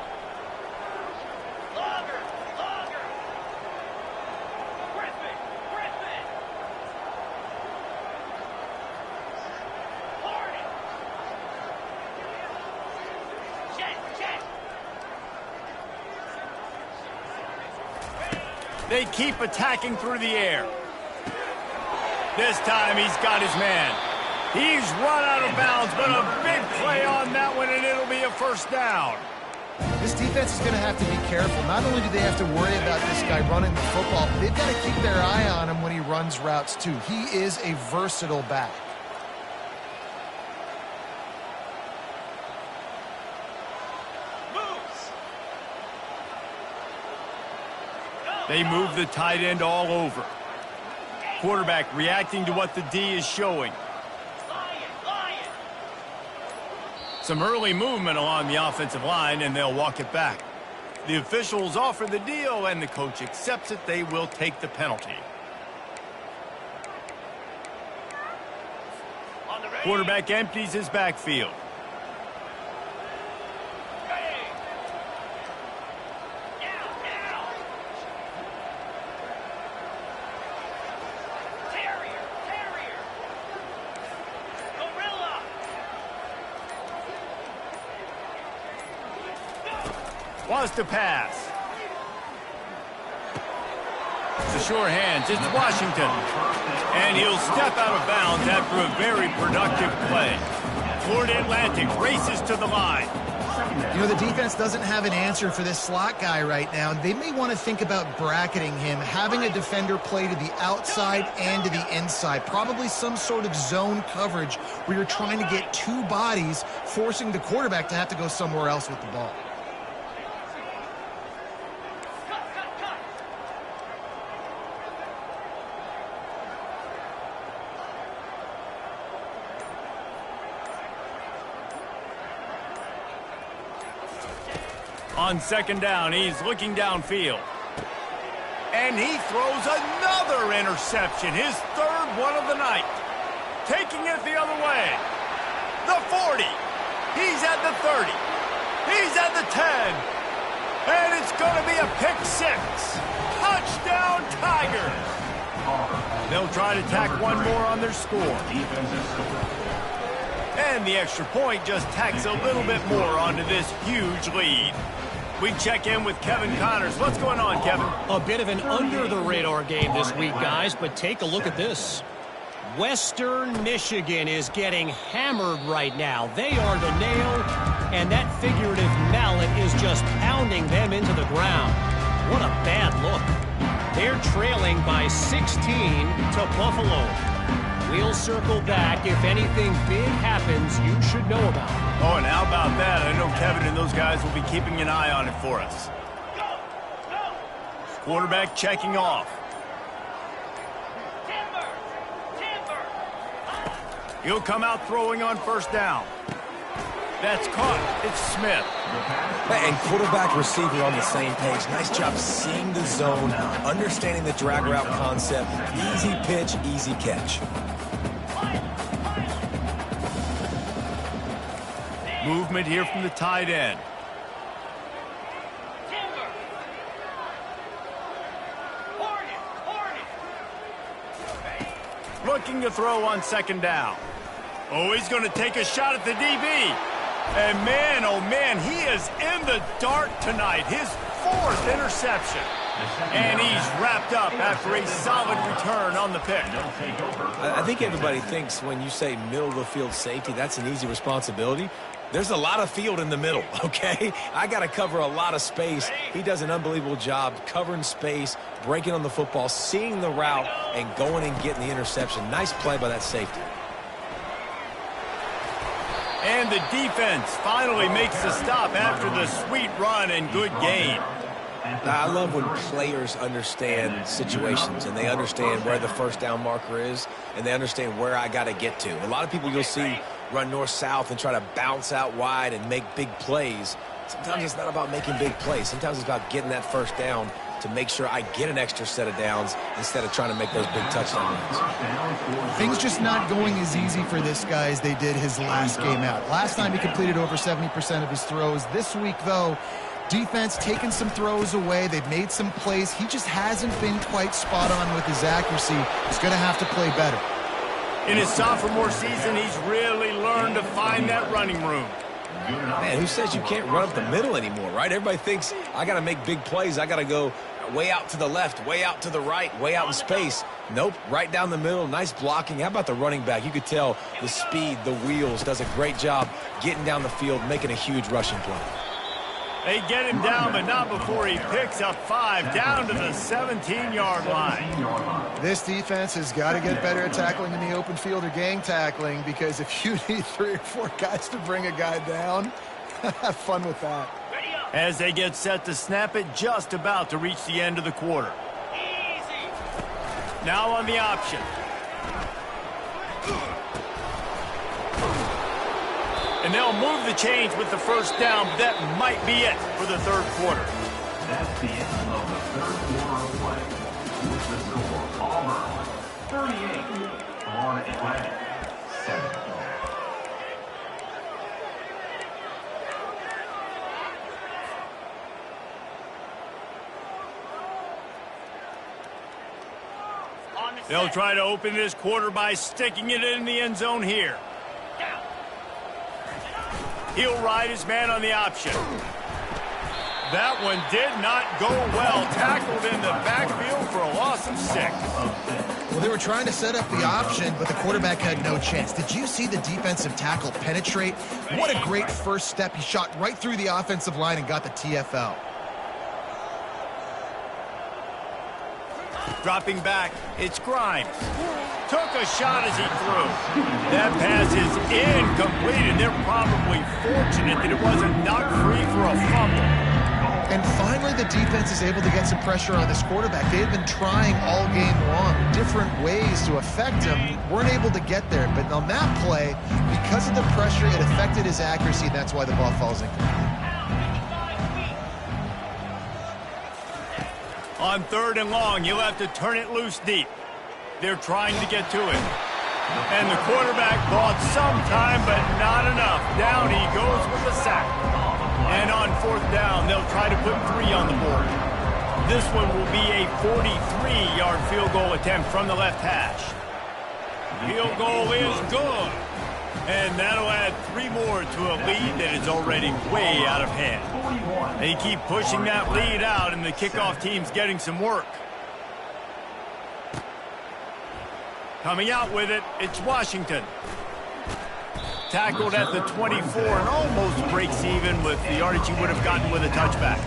Speaker 1: They keep attacking through the air. This time he's got his man. He's run out of bounds, but a big play on that one, and it'll be a first down.
Speaker 3: This defense is going to have to be careful. Not only do they have to worry about this guy running the football, but they've got to keep their eye on him when he runs routes, too. He is a versatile back.
Speaker 1: They move the tight end all over. Quarterback reacting to what the D is showing. Some early movement along the offensive line, and they'll walk it back. The officials offer the deal, and the coach accepts it. They will take the penalty.
Speaker 5: On the ready.
Speaker 1: Quarterback empties his backfield.
Speaker 5: Ready. Now. Terrier. Gorilla.
Speaker 1: Wants to pass. It's a sure hands. It's Washington. And he'll step out of bounds after a very productive play. Florida Atlantic races to the line.
Speaker 3: You know, the defense doesn't have an answer for this slot guy right now. They may want to think about bracketing him, having a defender play to the outside and to the inside. Probably some sort of zone coverage where you're trying to get two bodies, forcing the quarterback to have to go somewhere else with the ball.
Speaker 5: Cut.
Speaker 1: On second down, he's looking downfield. And he throws another interception, his third one of the night. Taking it the other way. The 40. He's at the 30. He's at the 10. And it's going to be a pick six. Touchdown, Tigers. They'll try to tack one more on their score.
Speaker 4: Defensive score.
Speaker 1: And the extra point just tacks a little bit more onto this huge lead. We check in with Kevin Connors. What's going on, Kevin?
Speaker 6: A bit of an under-the-radar game this week, guys, but take a look at this. Western Michigan is getting hammered right now. They are the nail, and that figurative mallet is just pounding them into the ground. What a bad look. They're trailing by 16 to Buffalo. We'll circle back if anything big happens you should know about.
Speaker 1: Oh, and how about that? I know Kevin and those guys will be keeping an eye on it for us.
Speaker 5: Go.
Speaker 1: Quarterback checking off.
Speaker 5: Timber.
Speaker 1: He'll come out throwing on first down. That's caught. It's Smith.
Speaker 2: And quarterback receiver on the same page. Nice job seeing the zone, understanding the drag route concept. Easy pitch, easy catch.
Speaker 1: Movement here from the tight end.
Speaker 5: Timber. Hornet.
Speaker 1: Looking to throw on second down. Oh, he's going to take a shot at the DB. And man, oh man, he is in the dark tonight. His fourth interception. And he's wrapped up after a solid return on the pick.
Speaker 2: I think everybody thinks when you say middle of the field safety, that's an easy responsibility. There's a lot of field in the middle, okay? I got to cover a lot of space. He does an unbelievable job covering space, breaking on the football, seeing the route, and going and getting the interception. Nice play by that safety.
Speaker 1: And the defense finally makes the stop after the sweet run and good gain.
Speaker 2: I love when players understand situations and they understand where the first down marker is and they understand where I got to get to. A lot of people you'll see run north-south and try to bounce out wide and make big plays. Sometimes it's not about making big plays. Sometimes it's about getting that first down to make sure I get an extra set of downs instead of trying to make those big touchdown runs.
Speaker 3: Things just not going as easy for this guy as they did his last game out. Last time he completed over 70% of his throws. This week, though, defense taking some throws away. They've made some plays. He just hasn't been quite spot on with his accuracy. He's going to have to play better.
Speaker 1: In his sophomore season, he's really learned to find that running room.
Speaker 2: Man, who says you can't run up the middle anymore, right? Everybody thinks I got to make big plays. I got to go way out to the left, way out to the right, way out in space. Nope, right down the middle. Nice blocking. How about the running back? You could tell the speed, the wheels, does a great job getting down the field, making a huge rushing play.
Speaker 1: They get him down, but not before he picks up 5 down to the 17-yard line.
Speaker 3: This defense has got to get better at tackling in the open field or gang tackling, because if you need 3 or 4 guys to bring a guy down, have fun with that.
Speaker 1: As they get set to snap it, just about to reach the end of the quarter.
Speaker 5: Easy.
Speaker 1: Now on the option. And they'll move the chains with the first down, but that might be it for the third quarter.
Speaker 4: That's the end of the third quarter of play. With the score, Auburn 38, Florida Atlantic 7.
Speaker 1: They'll try to open this quarter by sticking it in the end zone here. He'll ride his man on the option. That one did not go well. Tackled in the backfield for a loss of 6.
Speaker 3: Well, they were trying to set up the option, but the quarterback had no chance. Did you see the defensive tackle penetrate? What a great first step. He shot right through the offensive line and got the TFL.
Speaker 1: Dropping back, it's Grimes. Took a shot as he threw. That pass is incomplete, and they're probably fortunate that it wasn't knocked free for a fumble.
Speaker 3: And finally, the defense is able to get some pressure on this quarterback. They had been trying all game long different ways to affect him. Weren't able to get there. But on that play, because of the pressure, it affected his accuracy, and that's why the ball falls incomplete.
Speaker 1: On 3rd and long, you'll have to turn it loose deep. They're trying to get to it. And the quarterback bought some time, but not enough. Down he goes with the sack. And on 4th down, they'll try to put 3 on the board. This one will be a 43-yard field goal attempt from the left hash. Field goal is good. And that'll add 3 more to a lead that is already way out of hand. They keep pushing that lead out, and the kickoff team's getting some work. Coming out with it, it's Washington. Tackled at the 24 and almost breaks even with the yardage he would have gotten with a touchback.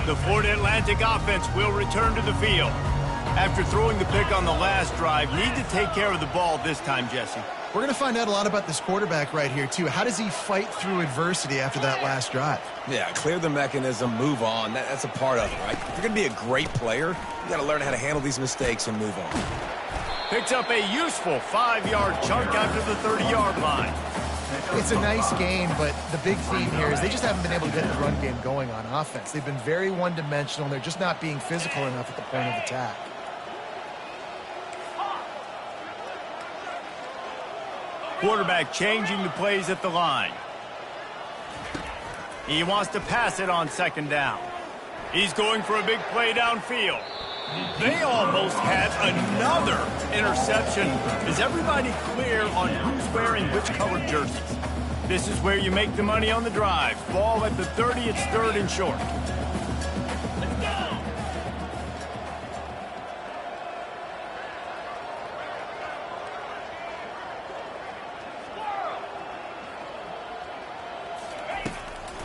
Speaker 1: The Florida Atlantic offense will return to the field. After throwing the pick on the last drive, need to take care of the ball this time, Jesse.
Speaker 3: We're going to find out a lot about this quarterback right here, too. How does he fight through adversity after that last drive?
Speaker 2: Yeah, clear the mechanism, move on. That's a part of it, right? If you're going to be a great player, you got to learn how to handle these mistakes and move on.
Speaker 1: Picks up a useful 5-yard chunk after the 30-yard line.
Speaker 3: It's a nice game, but the big theme here is they just haven't been able to get the run game going on offense. They've been very one-dimensional, and they're just not being physical enough at the point of attack.
Speaker 1: Quarterback changing the plays at the line. He wants to pass it on 2nd down. He's going for a big play downfield. They almost had another interception. Is everybody clear on who's wearing which colored jerseys? This is where you make the money on the drive. Ball at the 30, it's 3rd and short.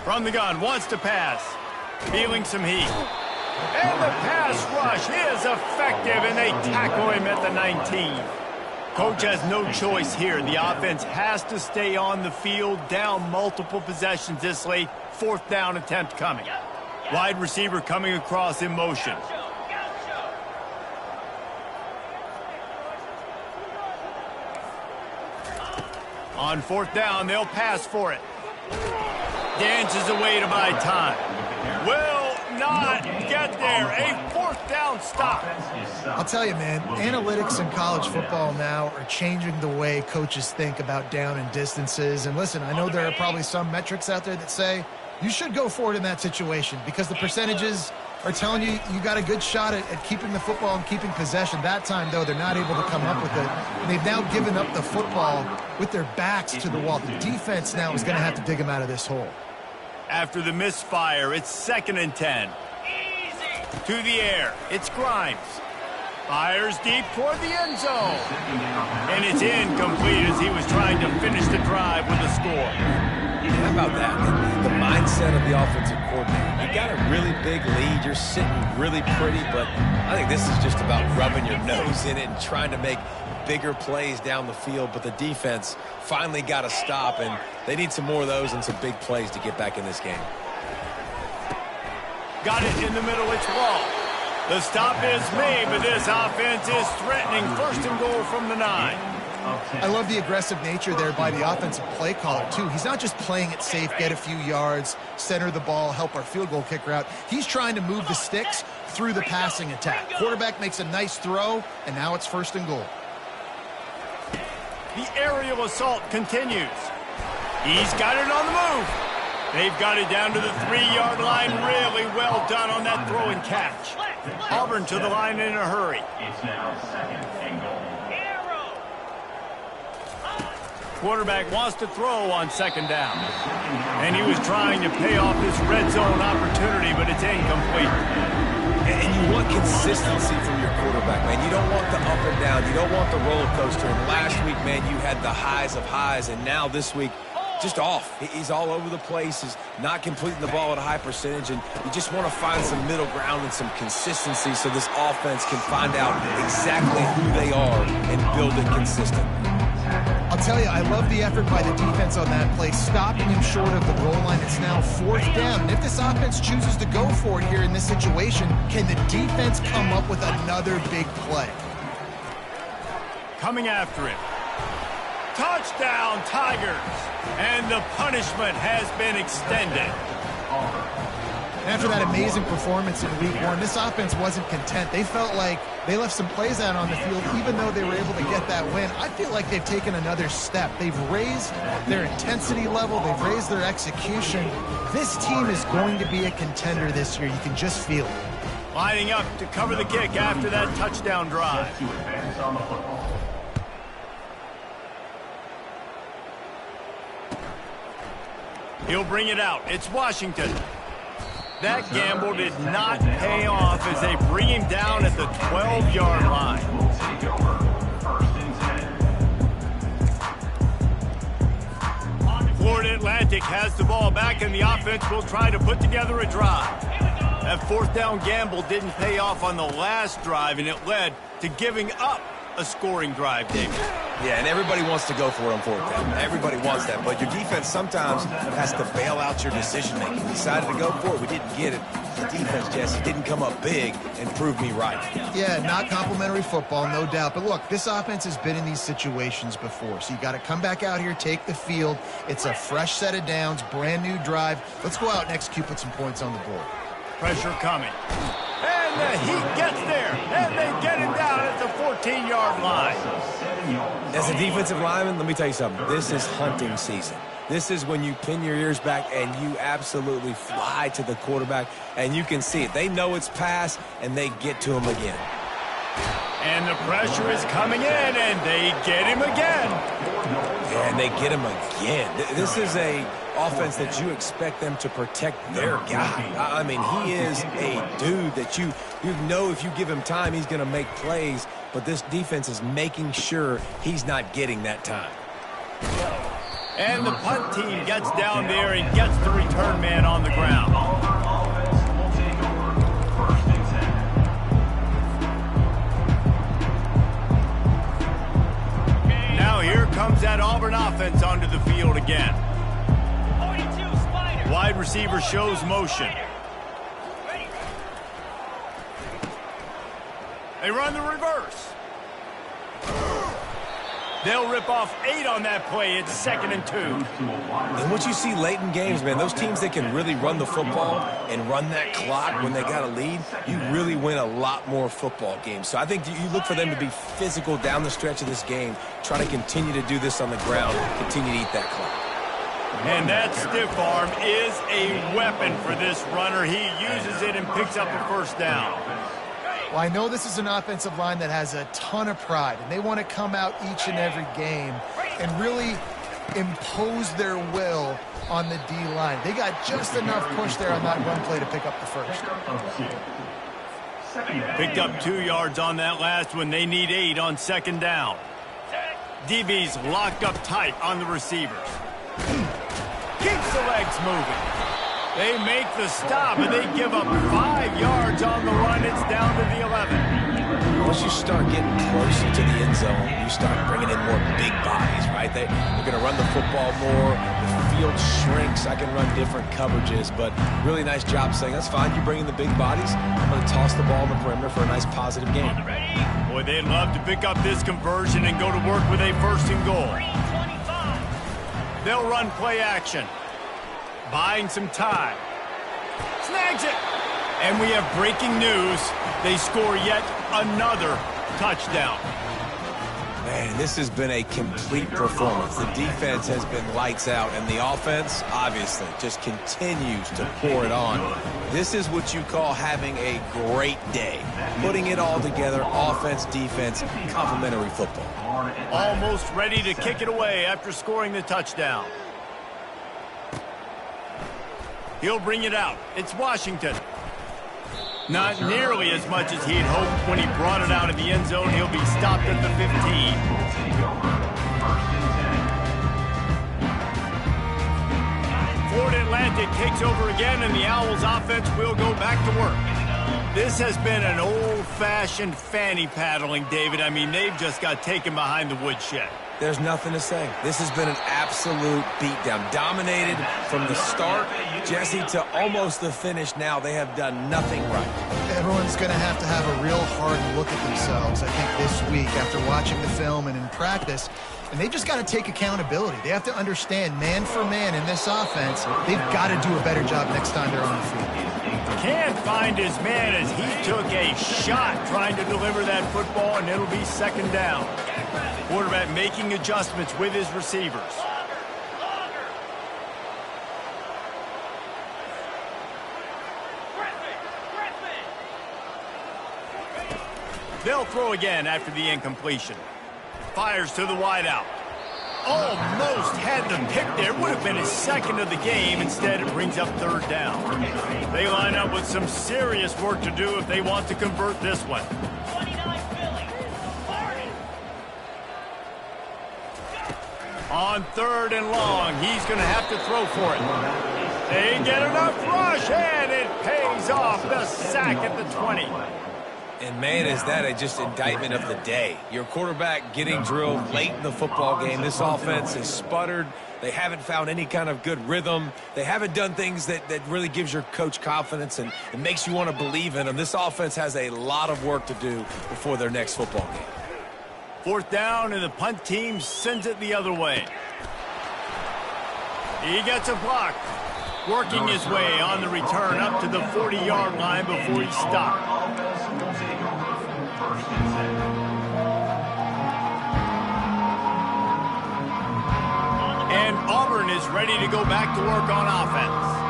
Speaker 1: From the gun, wants to pass. Feeling some heat. And the pass rush is effective, and they tackle him at the 19. Coach has no choice here. The offense has to stay on the field, down multiple possessions this late. 4th down attempt coming. Wide receiver coming across in motion. On 4th down, they'll pass for it. Dances away to buy time. Will not get there. A 4th down stop.
Speaker 3: I'll tell you, man, analytics in college football now are changing the way coaches think about down and distances. And listen, I know there are probably some metrics out there that say you should go for it in that situation because the percentages are telling you you got a good shot at keeping the football and keeping possession. That time, though, they're not able to come up with it. And they've now given up the football with their backs to the wall. The defense now is going to have to dig them out of this hole.
Speaker 1: After the misfire, it's 2nd and 10. To the air, it's Grimes. Fires deep toward the end zone. And it's incomplete as he was trying to finish the drive with a score.
Speaker 2: How about that? The mindset of the offensive coordinator. You got a really big lead. You're sitting really pretty, but I think this is just about rubbing your nose in it and trying to make bigger plays down the field, but the defense finally got a stop, and they need some more of those and some big plays to get back in this game.
Speaker 1: Got it in the middle, it's Wall. The stop is made, but this offense is threatening. 1st and goal from the 9.
Speaker 3: I love the aggressive nature there by the offensive play caller, too. He's not just playing it safe, get a few yards, center the ball, help our field goal kicker out. He's trying to move the sticks through the passing attack. Quarterback makes a nice throw, and now it's 1st and goal.
Speaker 1: The aerial assault continues. He's got it on the move. They've got it down to the 3-yard line. Really well done on that throw and catch. Auburn to the line in a hurry.
Speaker 4: It's now 2nd and goal.
Speaker 1: Quarterback wants to throw on 2nd down. And he was trying to pay off this red zone opportunity, but it's incomplete.
Speaker 2: And you want consistency from your quarterback, man. You don't want the up and down. You don't want the roller coaster. And last week, man, you had the highs of highs, and now this week, just off. He's all over the place. He's not completing the ball at a high percentage, and you just want to find some middle ground and some consistency so this offense can find out exactly who they are and build it consistent.
Speaker 3: I'll tell you, I love the effort by the defense on that play, stopping him short of the goal line. It's now 4th down. And if this offense chooses to go for it here in this situation, can the defense come up with another big play?
Speaker 1: Coming after him. Touchdown, Tigers! And the punishment has been extended.
Speaker 3: After that amazing performance in Week 1, this offense wasn't content. They felt like they left some plays out on the field, even though they were able to get that win. I feel like they've taken another step. They've raised their intensity level. They've raised their execution. This team is going to be a contender this year. You can just feel it.
Speaker 1: Lining up to cover the kick after that touchdown drive.
Speaker 4: To advance on the football.
Speaker 1: He'll bring it out. It's Washington. That gamble did not pay off as they bring him down at the 12-yard line.
Speaker 4: Will take over 1st and 10.
Speaker 1: Florida Atlantic has the ball back, and the offense will try to put together a drive. That 4th down gamble didn't pay off on the last drive, and it led to giving up a scoring drive, David.
Speaker 2: Yeah, and everybody wants to go for it on 4th down. Everybody wants that, but your defense sometimes has to bail out your decision-making. We decided to go for it. We didn't get it. The defense, Jesse, didn't come up big and prove me right.
Speaker 3: Yeah, not complimentary football, no doubt. But look, this offense has been in these situations before, so you got to come back out here, take the field. It's a fresh set of downs, brand new drive. Let's go out and execute, put some points on the board.
Speaker 1: Pressure coming. And the heat gets there, and they get him down at the 14-yard line.
Speaker 2: As a defensive lineman, let me tell you something. This is hunting season. This is when you pin your ears back and you absolutely fly to the quarterback, and you can see it. They know it's pass, and they get to him again.
Speaker 1: And the pressure is coming in, and they get him again.
Speaker 2: And they get him again. This is a offense that you expect them to protect their guy. I mean, he is a dude that you know if you give him time, he's going to make plays, but this defense is making sure he's not getting that time.
Speaker 1: And the punt team gets down there and gets the return man on the ground. Now here comes that Auburn offense onto the field again. Wide receiver shows motion. They run the reverse. They'll rip off 8 on that play. It's 2nd and 2.
Speaker 2: And what you see late in games, man, those teams that can really run the football and run that clock when they got a lead, you really win a lot more football games. So I think you look for them to be physical down the stretch of this game, try to continue to do this on the ground, continue to eat that clock.
Speaker 1: And that stiff arm is a weapon for this runner. He uses it and picks up a 1st down.
Speaker 3: Well, I know this is an offensive line that has a ton of pride, and they want to come out each and every game and really impose their will on the D-line. They got just enough push there on that run play to pick up the 1st.
Speaker 1: Picked up 2 yards on that last one. They need 8 on 2nd down. DB's locked up tight on the receivers. Keeps the legs moving. They make the stop, and they give up 5 yards on the run. It's down to the 11.
Speaker 2: Once you start getting closer to the end zone, you start bringing in more big bodies, right? They're going to run the football more. The field shrinks, I can run different coverages, but really nice job saying, that's fine, you bring in the big bodies, I'm going to toss the ball on the perimeter for a nice positive game.
Speaker 1: Boy, they'd love to pick up this conversion and go to work with a first and goal. They'll run play action. Buying some time. Snags it. And we have breaking news. They score yet another touchdown.
Speaker 2: Man, this has been a complete performance. The defense has been lights out, and the offense, obviously, just continues to pour it on. This is what you call having a great day. Putting it all together, offense, defense, complementary football.
Speaker 1: Almost ready to kick it away after scoring the touchdown. He'll bring it out. It's Washington. Not nearly as much as he'd hoped when he brought it out of the end zone. He'll be stopped at the 15. Florida Atlantic takes over again, and the Owls offense will go back to work. This has been an old-fashioned fanny paddling, David. I mean, they've just got taken behind the woodshed.
Speaker 2: There's nothing to say. This has been an absolute beatdown. Dominated from the start, Jesse, to almost the finish now. They have done nothing right.
Speaker 3: Everyone's going to have a real hard look at themselves, I think, this week after watching the film and in practice. And they just got to take accountability. They have to understand, man for man in this offense, they've got to do a better job next time they're on the field.
Speaker 1: Can't find his man as he took a shot trying to deliver that football, and it'll be second down. Quarterback making adjustments with his receivers. They'll throw again after the incompletion. Fires to the wideout. Almost had the pick there. Would have been his second of the game. Instead, it brings up third down. They line up with some serious work to do if they want to convert this one. On third and long, he's going to have to throw for it. They get enough rush, and it pays off. The sack at the 20.
Speaker 2: And, man, is that just indictment of the day. Your quarterback getting drilled late in the football game. This offense has sputtered. They haven't found any kind of good rhythm. They haven't done things that really gives your coach confidence and makes you want to believe in them. This offense has a lot of work to do before their next football game.
Speaker 1: Fourth down, and the punt team sends it the other way. He gets a block. Working his way on the return up to the 40-yard line before he stopped. And Auburn is ready to go back to work on offense.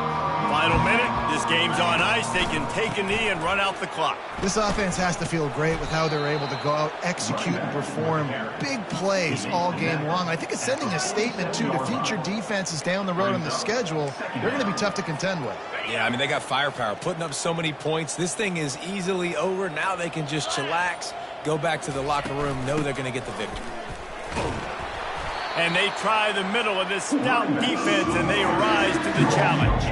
Speaker 1: Final minute, this game's on ice. They can take a knee and run out the clock.
Speaker 3: This offense has to feel great with how they're able to go out, execute, and perform big plays all game long. I think it's sending a statement, too, to future defenses down the road on the schedule. They're going to be tough to contend with.
Speaker 2: Yeah, I mean, they got firepower, putting up so many points. This thing is easily over. Now they can just chillax, go back to the locker room, know they're going to get the victory.
Speaker 1: And they try the middle of this stout defense, and they rise to the challenge.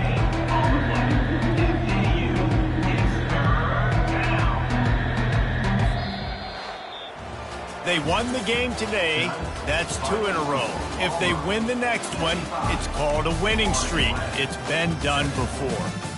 Speaker 1: They won the game today. That's 2 in a row. If they win the next one, it's called a winning streak. It's been done before.